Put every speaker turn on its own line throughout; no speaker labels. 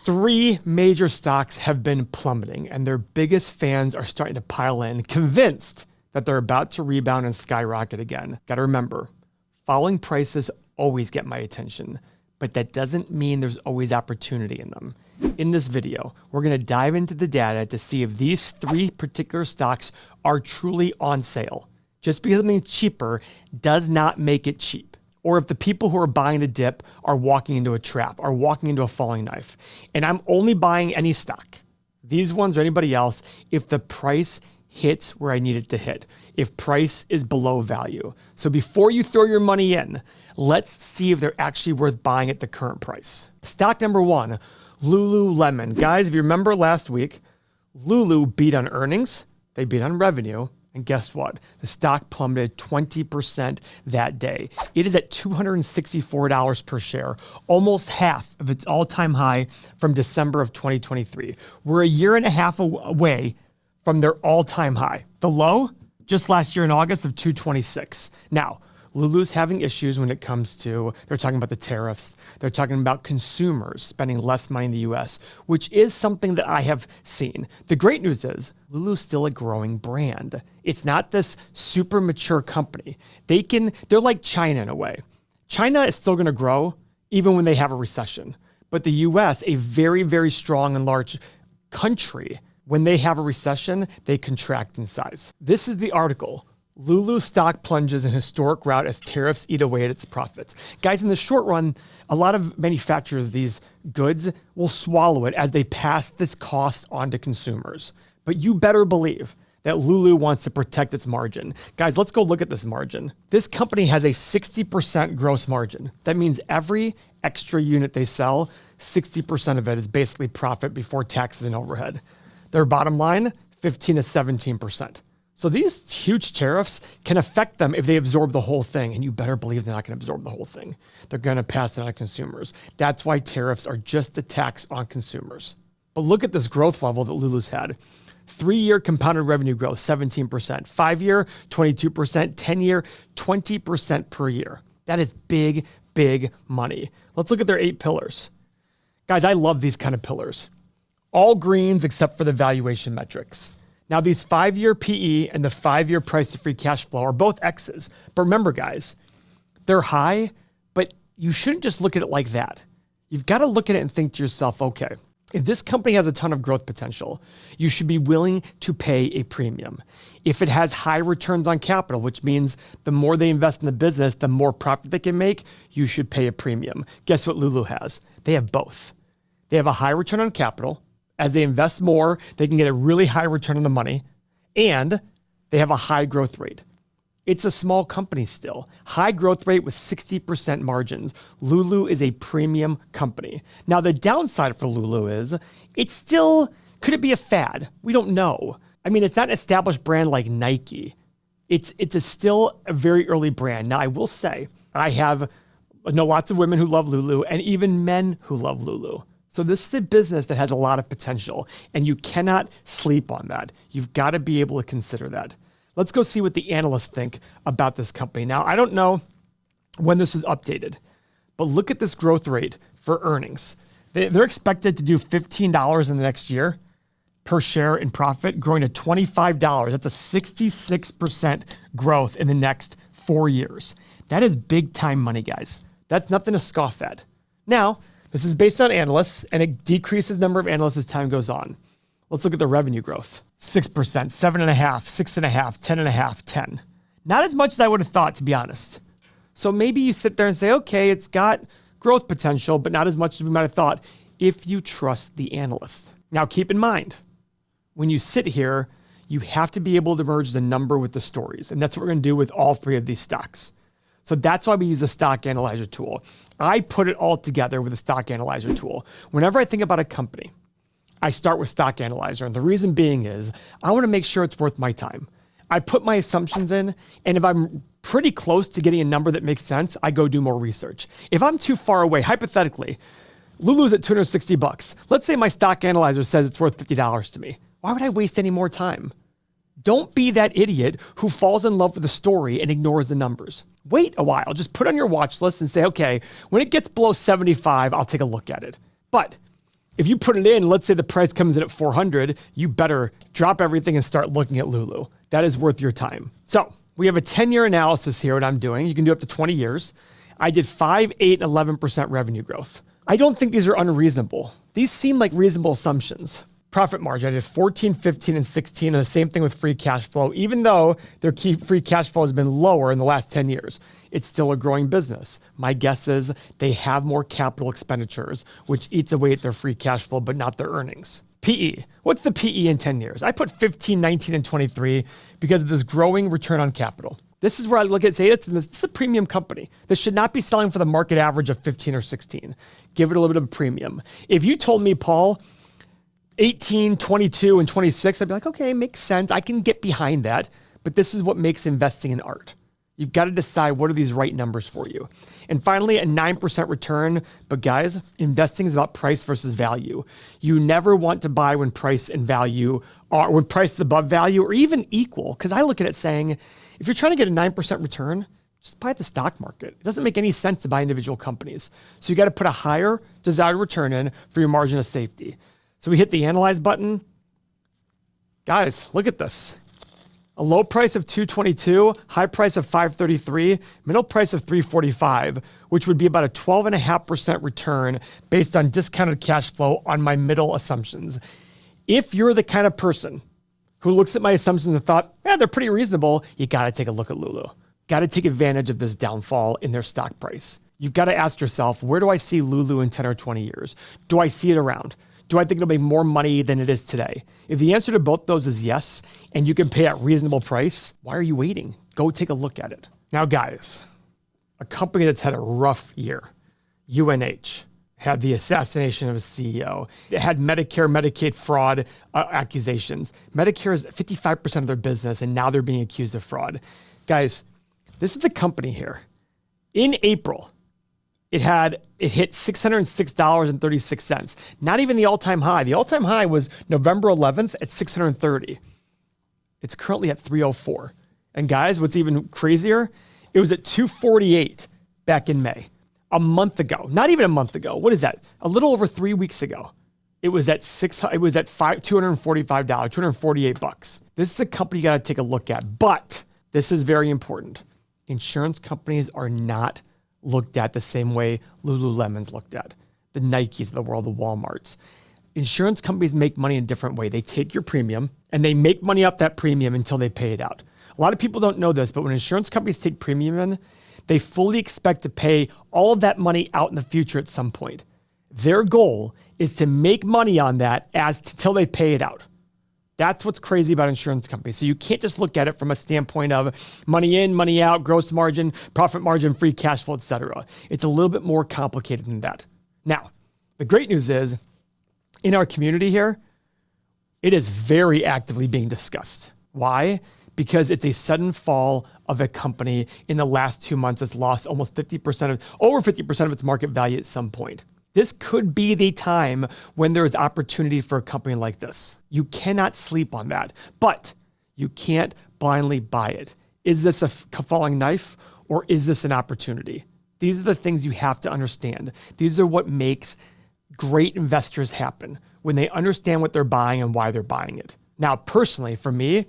Three major stocks have been plummeting, and their biggest fans are starting to pile in, convinced that they're about to rebound and skyrocket again. Got to remember, falling prices always get my attention, but that doesn't mean there's always opportunity in them. In this video, we're going to dive into the data to see if these three particular stocks are truly on sale. Just because something's cheaper does not make it cheap. Or if the people who are buying the dip are walking into a trap, are walking into a falling knife. And I'm only buying any stock, these ones or anybody else, if the price hits where I need it to hit, if price is below value. So before you throw your money in, let's see if they're actually worth buying at the current price. Stock number one, Lululemon. Guys, if you remember last week, Lulu beat on earnings, they beat on revenue, and guess what? The stock plummeted 20% that day. It is at $264 per share, almost half of its all-time high from December of 2023. We're a year and a half away from their all-time high. The low, just last year in August of 226. Now, Lulu's having issues when it comes to, they're talking about the tariffs. They're talking about consumers spending less money in the US, which is something that I have seen. The great news is Lulu's still a growing brand. It's not this super mature company. They're like China in a way. China is still going to grow even when they have a recession. But the US, a very, very strong and large country, when they have a recession, they contract in size. This is the article. Lulu stock plunges in historic rout as tariffs eat away at its profits. Guys, in the short run, a lot of manufacturers of these goods will swallow it as they pass this cost on to consumers. But you better believe that Lulu wants to protect its margin. Guys, let's go look at this margin. This company has a 60% gross margin. That means every extra unit they sell, 60% of it is basically profit before taxes and overhead. Their bottom line, 15 to 17%. So these huge tariffs can affect them if they absorb the whole thing. And you better believe they're not going to absorb the whole thing. They're going to pass it on to consumers. That's why tariffs are just a tax on consumers. But look at this growth level that Lulu's had. 3-year compounded revenue growth, 17%. 5-year, 22%. 10-year, 20% per year. That is big, big money. Let's look at their 8 pillars. Guys, I love these kind of pillars. All greens except for the valuation metrics. Now, these 5-year PE and the 5-year price to free cash flow are both X's. But remember, guys, they're high, but you shouldn't just look at it like that. You've got to look at it and think to yourself, okay, if this company has a ton of growth potential, you should be willing to pay a premium. If it has high returns on capital, which means the more they invest in the business, the more profit they can make, you should pay a premium. Guess what Lulu has? They have both. They have a high return on capital. As they invest more, they can get a really high return on the money, and they have a high growth rate. It's a small company still. High growth rate with 60% margins. Lulu is a premium company. Now, the downside for Lulu is could it be a fad? We don't know. I mean, it's not an established brand like Nike. It's still a very early brand. Now, I will say, I know lots of women who love Lulu and even men who love Lulu. So this is a business that has a lot of potential, and you cannot sleep on that. You've got to be able to consider that. Let's go see what the analysts think about this company. Now, I don't know when this was updated, but look at this growth rate for earnings. They're expected to do $15 in the next year per share in profit, growing to $25. That's a 66% growth in the next 4 years. That is big time money, guys. That's nothing to scoff at. Now, this is based on analysts, and it decreases the number of analysts as time goes on. Let's look at the revenue growth. 6%, 7.5%, 6.5%, 10.5%, 10. Not as much as I would have thought, to be honest. So maybe you sit there and say, okay, it's got growth potential, but not as much as we might have thought if you trust the analyst. Now, keep in mind, when you sit here, you have to be able to merge the number with the stories. And that's what we're going to do with all three of these stocks. So that's why we use a stock analyzer tool. I put it all together with a stock analyzer tool. Whenever I think about a company, I start with stock analyzer. And the reason being is I want to make sure it's worth my time. I put my assumptions in, and if I'm pretty close to getting a number that makes sense, I go do more research. If I'm too far away, hypothetically, Lulu's at $260. Let's say my stock analyzer says it's worth $50 to me. Why would I waste any more time? Don't be that idiot who falls in love with the story and ignores the numbers. Wait a while. Just put on your watch list and say, okay, when it gets below 75, I'll take a look at it. But If you put it in, let's say the price comes in at 400, you better drop everything and start looking at Lulu. That is worth your time. So we have a 10-year analysis here, what I'm doing. You can do up to 20 years. I did 5, 8, and 11% revenue growth. I don't think these are unreasonable. These seem like reasonable assumptions. Profit margin, I did 14, 15, and 16, and the same thing with free cash flow. Even though their key free cash flow has been lower in the last 10 years, it's still a growing business. My guess is they have more capital expenditures, which eats away at their free cash flow, but not their earnings. PE. What's the PE in 10 years? I put 15, 19, and 23 because of this growing return on capital. This is where I look at and say, this is a premium company. This should not be selling for the market average of 15 or 16. Give it a little bit of a premium. If you told me, Paul, 18, 22, and 26, I'd be like, okay, makes sense. I can get behind that. But this is what makes investing an art. You've got to decide what are these right numbers for you. And finally, a 9% return. But guys, investing is about price versus value. You never want to buy when price and value are, when price is above value or even equal. Because I look at it saying, if you're trying to get a 9% return, just buy the stock market. It doesn't make any sense to buy individual companies. So you got to put a higher desired return in for your margin of safety. So we hit the analyze button. Guys, look at this. A low price of 222, high price of 533, middle price of 345, which would be about a 12.5% return based on discounted cash flow on my middle assumptions. If you're the kind of person who looks at my assumptions and thought, they're pretty reasonable, you got to take a look at Lulu. Got to take advantage of this downfall in their stock price. You've got to ask yourself, where do I see Lulu in 10 or 20 years? Do I see it around? Do I think it'll make more money than it is today? If the answer to both those is yes, and you can pay a reasonable price, why are you waiting? Go take a look at it. Now, guys, a company that's had a rough year, UNH, had the assassination of a CEO. It had Medicare, Medicaid fraud accusations. Medicare is 55% of their business, and now they're being accused of fraud. Guys, this is the company here. In April, it hit $606.36. Not even the all-time high. The all-time high was November 11th at $630. It's currently at $304. And guys, what's even crazier? It was at $248 back in May. A month ago. Not even a month ago. What is that? A little over 3 weeks ago. It was at $245, $248. This is a company you got to take a look at. But this is very important. Insurance companies are not looked at the same way Lululemon's looked at, the Nikes of the world, the Walmarts. Insurance companies make money in a different way. They take your premium and they make money off that premium until they pay it out. A lot of people don't know this, but when insurance companies take premium in, they fully expect to pay all of that money out in the future at some point. Their goal is to make money on that till they pay it out. That's what's crazy about insurance companies. So you can't just look at it from a standpoint of money in, money out, gross margin, profit margin, free cash flow, etc. It's a little bit more complicated than that. Now, the great news is in our community here, it is very actively being discussed. Why? Because it's a sudden fall of a company in the last 2 months that's lost almost over 50% of its market value at some point. This could be the time when there is opportunity for a company like this. You cannot sleep on that, but you can't blindly buy it. Is this a falling knife or is this an opportunity? These are the things you have to understand. These are what makes great investors happen when they understand what they're buying and why they're buying it. Now, personally, for me,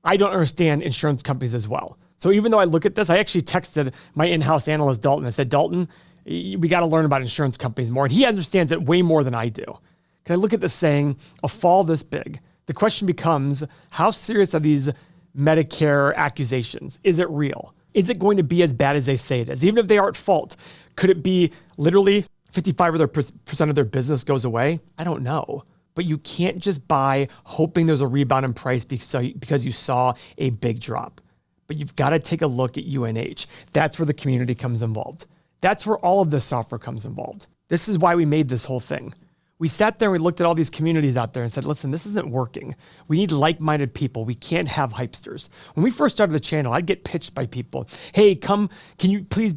I don't understand insurance companies as well. So even though I look at this, I actually texted my in-house analyst, Dalton. I said, Dalton, we got to learn about insurance companies more. And he understands it way more than I do. Because I look at this saying, a fall this big. The question becomes, how serious are these Medicare accusations? Is it real? Is it going to be as bad as they say it is? Even if they are at fault, could it be literally 55% of their business goes away? I don't know. But you can't just buy hoping there's a rebound in price because you saw a big drop. But you've got to take a look at UNH. That's where the community comes involved. That's where all of this software comes involved. This is why we made this whole thing. We sat there and we looked at all these communities out there and said, listen, this isn't working. We need like-minded people. We can't have hypesters. When we first started the channel, I'd get pitched by people. Hey, can you please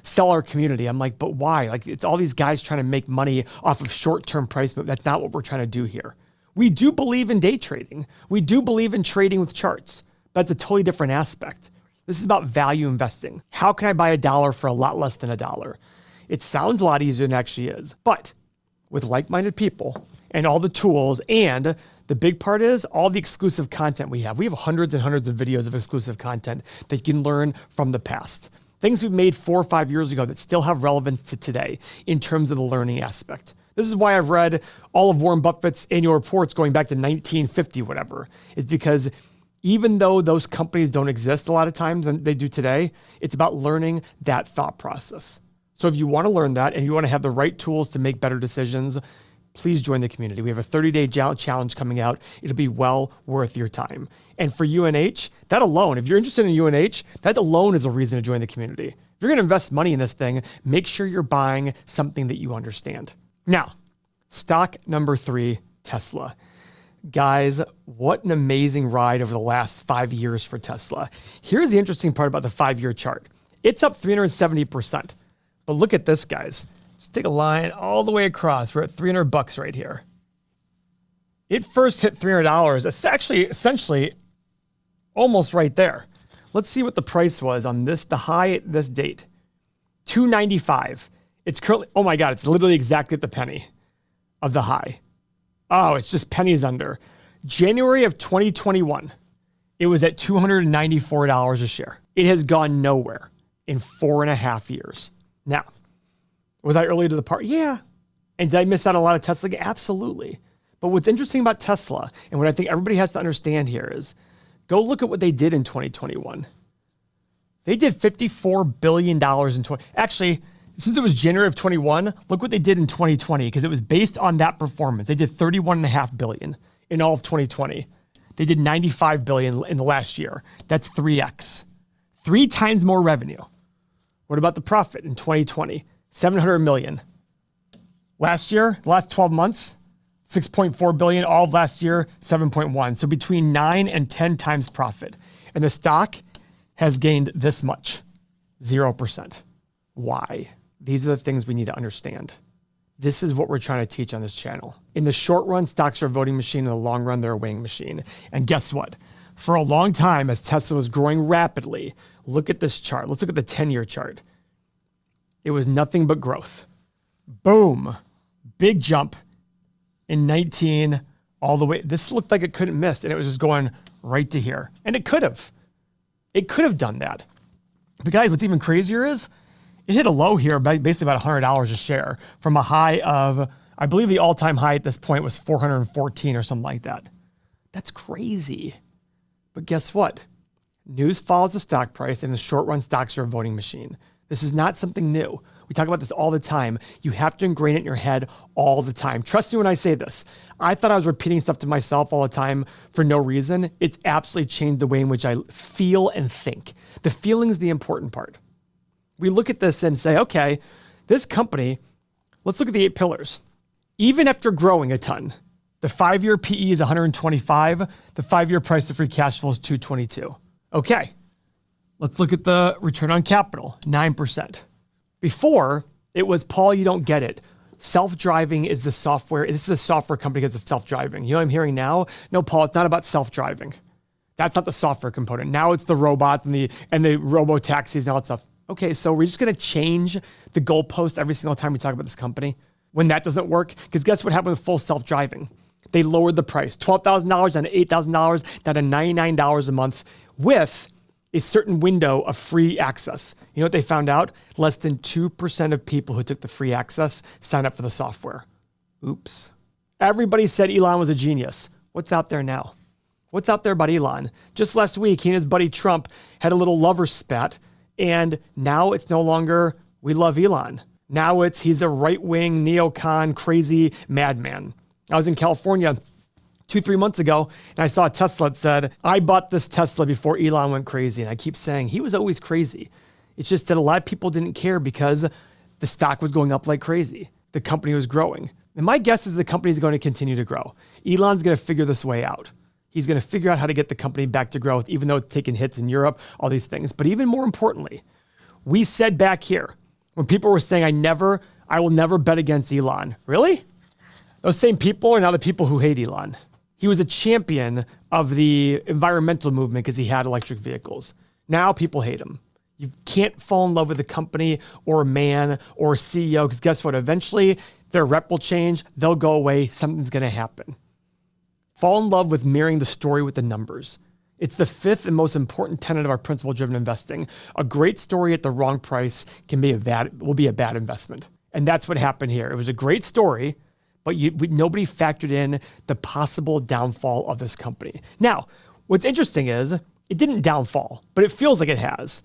sell our community? I'm like, but why? Like, it's all these guys trying to make money off of short-term price move. That's not what we're trying to do here. We do believe in day trading. We do believe in trading with charts. That's a totally different aspect. This is about value investing. How can I buy $1 for a lot less than $1? It sounds a lot easier than it actually is. But with like-minded people and all the tools. And the big part is all the exclusive content we have. We have hundreds and hundreds of videos of exclusive content that you can learn from the past. Things we've made 4 or 5 years ago that still have relevance to today in terms of the learning aspect. This is why I've read all of Warren Buffett's annual reports going back to 1950, whatever, is because even though those companies don't exist a lot of times and they do today, it's about learning that thought process. So if you want to learn that and you want to have the right tools to make better decisions, please join the community. We have a 30-day challenge coming out. It'll be well worth your time. And for UNH, that alone, if you're interested in UNH, that alone is a reason to join the community. If you're going to invest money in this thing, make sure you're buying something that you understand. Now, stock number 3, Tesla. Guys, what an amazing ride over the last 5 years for Tesla. Here's the interesting part about the 5-year chart. It's up 370%. But look at this, guys. Just take a line all the way across. We're at $300 right here. It first hit $300. It's actually essentially almost right there. Let's see what the price was on this, the high at this date. $295. It's currently, oh my God, it's literally exactly at the penny of the high. Oh, it's just pennies under. January of 2021, it was at $294 a share. It has gone nowhere in 4.5 years. Now, was I early to the party? Yeah. And did I miss out on a lot of Tesla? Absolutely. But what's interesting about Tesla, and what I think everybody has to understand here is, go look at what they did in 2021. They did $54 billion in actually, since it was January of 21, look what they did in 2020, because it was based on that performance. They did $31.5 billion in all of 2020. They did $95 billion in the last year. That's 3x. 3 times more revenue. What about the profit in 2020? $700 million. Last year, the last 12 months, $6.4 billion. All of last year, 7.1. So between 9 and 10 times profit. And the stock has gained this much, 0%. Why? These are the things we need to understand. This is what we're trying to teach on this channel. In the short run, stocks are a voting machine. In the long run, they're a weighing machine. And guess what? For a long time, as Tesla was growing rapidly, look at this chart. Let's look at the 10-year chart. It was nothing but growth. Boom. Big jump in 19 all the way. This looked like it couldn't miss, and it was just going right to here. And it could have. It could have done that. But guys, what's even crazier is it hit a low here, basically about $100 a share from a high of, I believe the all-time high at this point was 414 or something like that. That's crazy. But guess what? News follows the stock price, and in the short run, stocks are a voting machine. This is not something new. We talk about this all the time. You have to ingrain it in your head all the time. Trust me when I say this. I thought I was repeating stuff to myself all the time for no reason. It's absolutely changed the way in which I feel and think. The feeling is the important part. We look at this and say, okay, this company, let's look at the 8 pillars. Even after growing a ton, the 5-year PE is 125. The 5-year price of free cash flow is 222. Okay, let's look at the return on capital, 9%. Before, it was, Paul, you don't get it. Self-driving is the software. This is a software company because of self-driving. You know what I'm hearing now? No, Paul, it's not about self-driving. That's not the software component. Now it's the robots and the robo-taxis and all that stuff. Okay, so we're just going to change the goalpost every single time we talk about this company when that doesn't work? Because guess what happened with full self-driving? They lowered the price, $12,000 down to $8,000, down to $99 a month with a certain window of free access. You know what they found out? Less than 2% of people who took the free access signed up for the software. Oops. Everybody said Elon was a genius. What's out there now? What's out there about Elon? Just last week, he and his buddy Trump had a little lover spat, and now it's no longer, we love Elon. Now it's, he's a right-wing, neocon, crazy madman. I was in California 2-3 months ago, and I saw a Tesla that said, I bought this Tesla before Elon went crazy. And I keep saying, he was always crazy. It's just that a lot of people didn't care because the stock was going up like crazy. The company was growing. And my guess is the company is going to continue to grow. Elon's going to figure this way out. He's going to figure out how to get the company back to growth, even though it's taking hits in Europe, all these things. But even more importantly, we said back here, when people were saying, I will never bet against Elon. Really? Those same people are now the people who hate Elon. He was a champion of the environmental movement because he had electric vehicles. Now people hate him. You can't fall in love with a company or a man or a CEO because guess what? Eventually, Their rep will change. They'll go away. Something's going to happen. Fall in love with mirroring the story with the numbers. It's the fifth and most important tenet of our principle-driven investing. A great story at the wrong price will be a bad investment. And that's what happened here. It was a great story, but nobody factored in the possible downfall of this company. Now, what's interesting is it didn't downfall, but it feels like it has.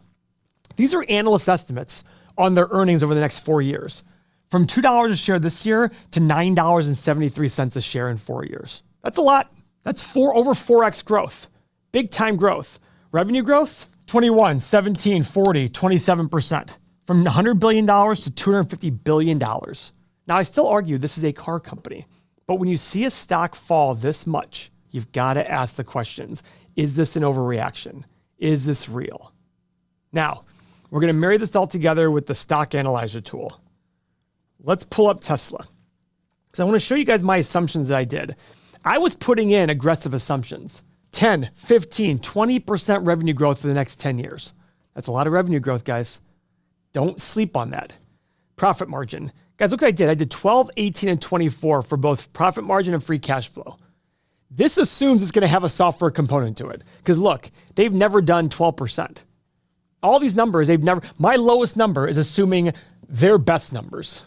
These are analyst estimates on their earnings over the next 4 years, from $2 a share this year to $9.73 a share in 4 years. That's a lot. That's over 4x growth. Big time growth. Revenue growth, 21, 17, 40, 27%. From $100 billion to $250 billion. Now, I still argue this is a car company, but when you see a stock fall this much, you've got to ask the questions. Is this an overreaction? Is this real? Now, we're going to marry this all together with the stock analyzer tool. Let's pull up Tesla, because I want to show you guys my assumptions that I did. I was putting in aggressive assumptions. 10, 15, 20% revenue growth for the next 10 years. That's a lot of revenue growth, guys. Don't sleep on that. Profit margin. Guys, look what I did. I did 12, 18, and 24 for both profit margin and free cash flow. This assumes it's going to have a software component to it. Because look, they've never done 12%. All these numbers, my lowest number is assuming their best numbers.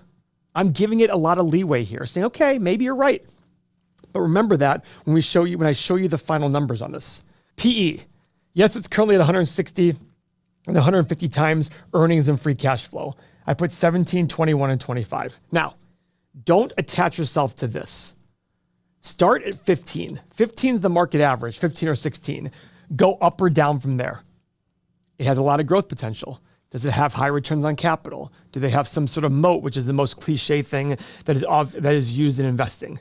I'm giving it a lot of leeway here, saying, okay, maybe you're right. But remember that when I show you the final numbers on this. PE. Yes, it's currently at 160 and 150 times earnings and free cash flow. I put 17, 21, and 25. Now, don't attach yourself to this. Start at 15. 15 is the market average, 15 or 16. Go up or down from there. It has a lot of growth potential. Does it have high returns on capital? Do they have some sort of moat, which is the most cliche thing that is used in investing?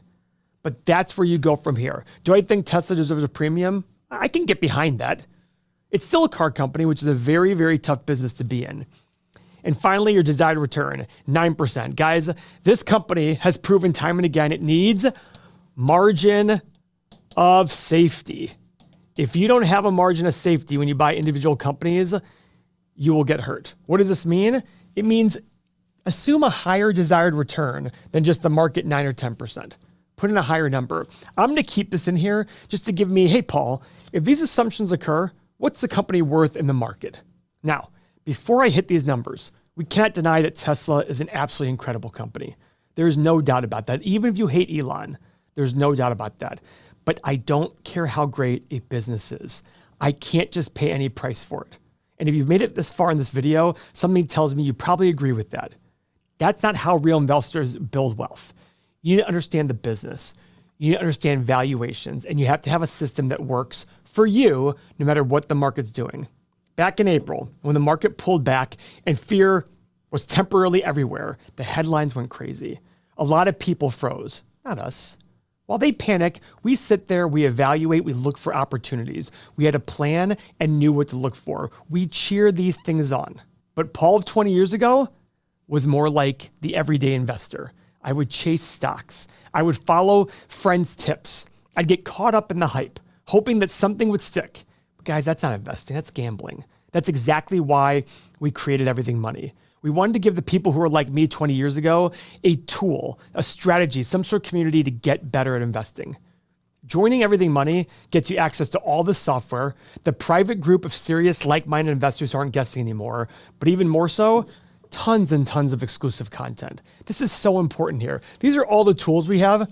But that's where you go from here. Do I think Tesla deserves a premium? I can get behind that. It's still a car company, which is a very, very tough business to be in. And finally, your desired return, 9%. Guys, this company has proven time and again it needs margin of safety. If you don't have a margin of safety when you buy individual companies, you will get hurt. What does this mean? It means assume a higher desired return than just the market 9 or 10%. Put in a higher number. I'm going to keep this in here just to give me, hey, Paul, if these assumptions occur, what's the company worth in the market? Now, before I hit these numbers, we can't deny that Tesla is an absolutely incredible company. There's no doubt about that. Even if you hate Elon, there's no doubt about that. But I don't care how great a business is. I can't just pay any price for it. And if you've made it this far in this video, something tells me you probably agree with that. That's not how real investors build wealth. You need to understand the business. You need to understand valuations, and you have to have a system that works for you no matter what the market's doing. Back in April, when the market pulled back and fear was temporarily everywhere, the headlines went crazy. A lot of people froze, not us. While they panic, we sit there, we evaluate, we look for opportunities. We had a plan and knew what to look for. We cheer these things on. But Paul of 20 years ago was more like the everyday investor. I would chase stocks. I would follow friends' tips. I'd get caught up in the hype, hoping that something would stick. But guys, that's not investing, that's gambling. That's exactly why we created Everything Money. We wanted to give the people who were like me 20 years ago a tool, a strategy, some sort of community to get better at investing. Joining Everything Money gets you access to all the software, the private group of serious, like-minded investors who aren't guessing anymore, but even more so, tons and tons of exclusive content. This is so important here. These are all the tools we have.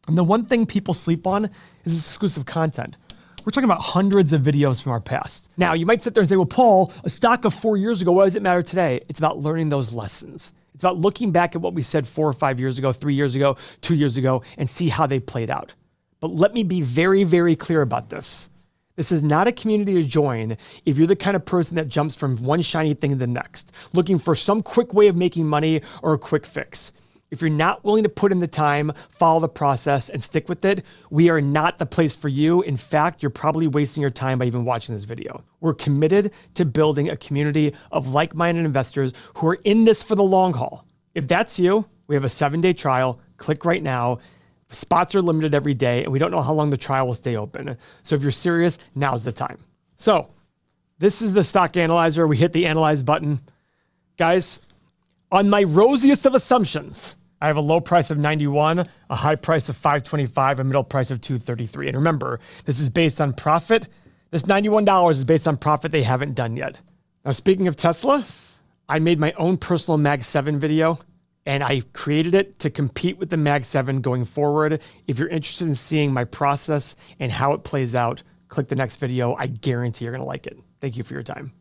And the one thing people sleep on is this exclusive content. We're talking about hundreds of videos from our past. Now, you might sit there and say, well, Paul, a stock of 4 years ago, why does it matter today? It's about learning those lessons. It's about looking back at what we said 4 or 5 years ago, 3 years ago, 2 years ago, and see how they played out. But let me be very, very clear about this. This is not a community to join if you're the kind of person that jumps from one shiny thing to the next, looking for some quick way of making money or a quick fix. If you're not willing to put in the time, follow the process, and stick with it, we are not the place for you. In fact, you're probably wasting your time by even watching this video. We're committed to building a community of like-minded investors who are in this for the long haul. If that's you, we have a 7-day trial. Click right now. Spots are limited every day, and we don't know how long the trial will stay open. So if you're serious, now's the time. So this is the stock analyzer. We hit the analyze button. Guys, on my rosiest of assumptions, I have a low price of 91, a high price of 525, a middle price of 233. And remember, this is based on profit. This $91 is based on profit they haven't done yet. Now, speaking of Tesla, I made my own personal Mag 7 video, and I created it to compete with the Mag 7 going forward. If you're interested in seeing my process and how it plays out, click the next video. I guarantee you're going to like it. Thank you for your time.